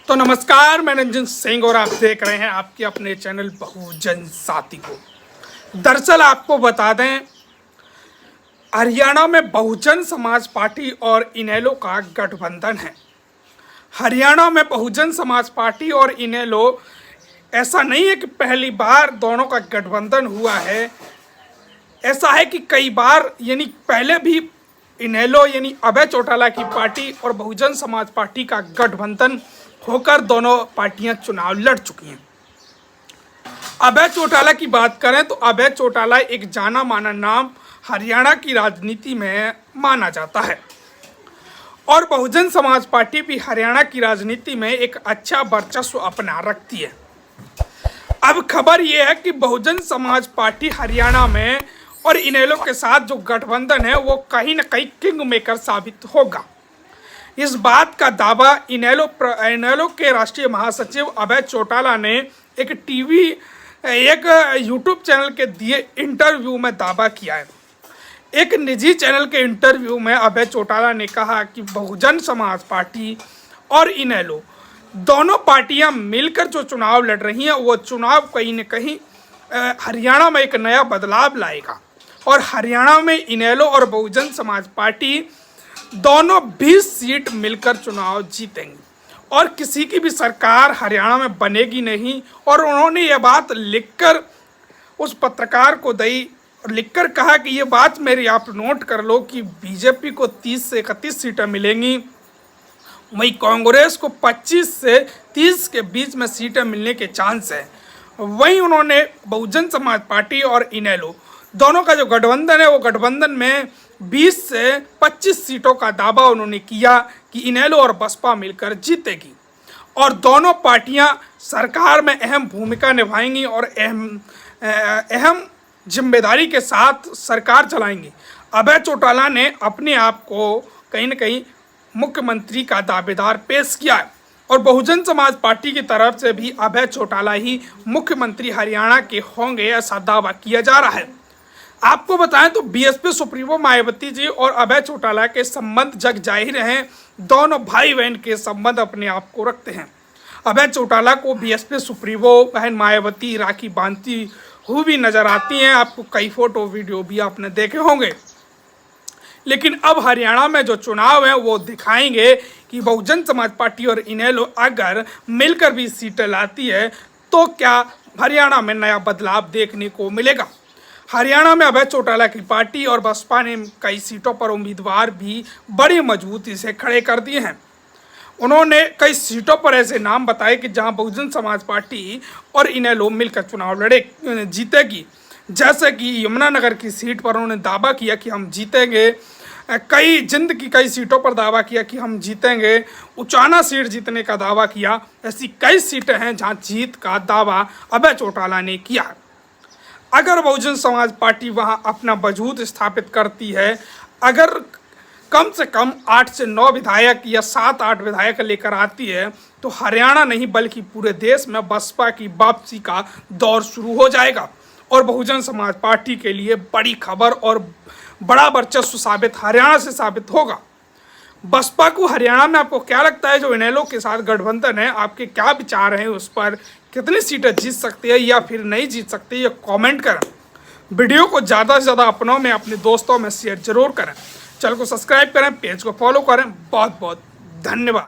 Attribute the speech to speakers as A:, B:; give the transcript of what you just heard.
A: तो नमस्कार, मैं रंजन सिंह और आप देख रहे हैं आपके अपने चैनल बहुजन साथी को। दरअसल आपको बता दें, हरियाणा में बहुजन समाज पार्टी और इनेलो का गठबंधन है। हरियाणा में बहुजन समाज पार्टी और इनेलो, ऐसा नहीं है कि पहली बार दोनों का गठबंधन हुआ है। ऐसा है कि कई बार, यानी पहले भी इनेलो यानी अभय चौटाला की पार्टी और बहुजन समाज पार्टी का गठबंधन होकर दोनों पार्टियां चुनाव लड़ चुकी हैं। अभय चौटाला की बात करें तो अभय चौटाला एक जाना माना नाम हरियाणा की राजनीति में माना जाता है और बहुजन समाज पार्टी भी हरियाणा की राजनीति में एक अच्छा वर्चस्व अपना रखती है। अब खबर यह है कि बहुजन समाज पार्टी हरियाणा में और इनेलो के साथ जो गठबंधन है वो कहीं न कहीं किंग मेकर साबित होगा। इस बात का दावा इनेलो के राष्ट्रीय महासचिव अभय चौटाला ने एक यूट्यूब चैनल के दिए इंटरव्यू में दावा किया है। एक निजी चैनल के इंटरव्यू में अभय चौटाला ने कहा कि बहुजन समाज पार्टी और इनेलो दोनों पार्टियां मिलकर जो चुनाव लड़ रही हैं वो चुनाव कहीं न कहीं हरियाणा में एक नया बदलाव लाएगा और हरियाणा में इनेलो और बहुजन समाज पार्टी दोनों 20 सीट मिलकर चुनाव जीतेंगी और किसी की भी सरकार हरियाणा में बनेगी नहीं। और उन्होंने ये बात लिखकर उस पत्रकार को दी और लिखकर कहा कि ये बात मेरी आप नोट कर लो कि बीजेपी को 30 से 31 सीटें मिलेंगी, वहीं कांग्रेस को 25 से 30 के बीच में सीटें मिलने के चांस है। वहीं उन्होंने बहुजन समाज पार्टी और इनेलो दोनों का जो गठबंधन है वो गठबंधन में 20 से 25 सीटों का दावा उन्होंने किया कि इनेलो और बसपा मिलकर जीतेगी और दोनों पार्टियां सरकार में अहम भूमिका निभाएंगी और अहम जिम्मेदारी के साथ सरकार चलाएंगी। अभय चौटाला ने अपने आप को कहीं न कहीं मुख्यमंत्री का दावेदार पेश किया है और बहुजन समाज पार्टी की तरफ से भी अभय चौटाला ही मुख्यमंत्री हरियाणा के होंगे, ऐसा दावा किया जा रहा है। आपको बताएं तो बीएसपी सुप्रीमो मायावती जी और अभय चौटाला के संबंध जग जाहिर हैं। दोनों भाई बहन के संबंध अपने आप को रखते हैं। अभय चौटाला को बीएसपी सुप्रीमो बहन मायावती राखी बांधती हुई भी नजर आती हैं। आपको कई फोटो वीडियो भी आपने देखे होंगे। लेकिन अब हरियाणा में जो चुनाव है वो दिखाएंगे कि बहुजन समाज पार्टी और इनेलो अगर मिलकर भी सीटें लाती है तो क्या हरियाणा में नया बदलाव देखने को मिलेगा। हरियाणा में अभय चौटाला की पार्टी और बसपा ने कई सीटों पर उम्मीदवार भी बड़ी मजबूती से खड़े कर दिए हैं। उन्होंने कई सीटों पर ऐसे नाम बताए कि जहां बहुजन समाज पार्टी और इनेलो मिलकर चुनाव जीतेगी। जैसे कि यमुनानगर की सीट पर उन्होंने दावा किया कि हम जीतेंगे। जिंद की कई सीटों पर दावा किया कि हम जीतेंगे। उचाना सीट जीतने का दावा किया। ऐसी कई सीटें हैं जहां जीत का दावा अभय चौटाला ने किया। अगर बहुजन समाज पार्टी वहां अपना वजूद स्थापित करती है, अगर कम से कम 8 से 9 विधायक या 7-8 विधायक लेकर आती है तो हरियाणा नहीं बल्कि पूरे देश में बसपा की वापसी का दौर शुरू हो जाएगा और बहुजन समाज पार्टी के लिए बड़ी खबर और बड़ा वर्चस्व साबित हरियाणा से साबित होगा। बसपा को हरियाणा में आपको क्या लगता है, जो इनेलो के साथ गठबंधन है, आपके क्या विचार हैं उस पर? कितनी सीटें जीत सकती है या फिर नहीं जीत सकती, ये कमेंट करें। वीडियो को ज़्यादा से ज़्यादा अपनों में, अपने दोस्तों में शेयर जरूर करें। चैनल को सब्सक्राइब करें, पेज को फॉलो करें। बहुत बहुत धन्यवाद।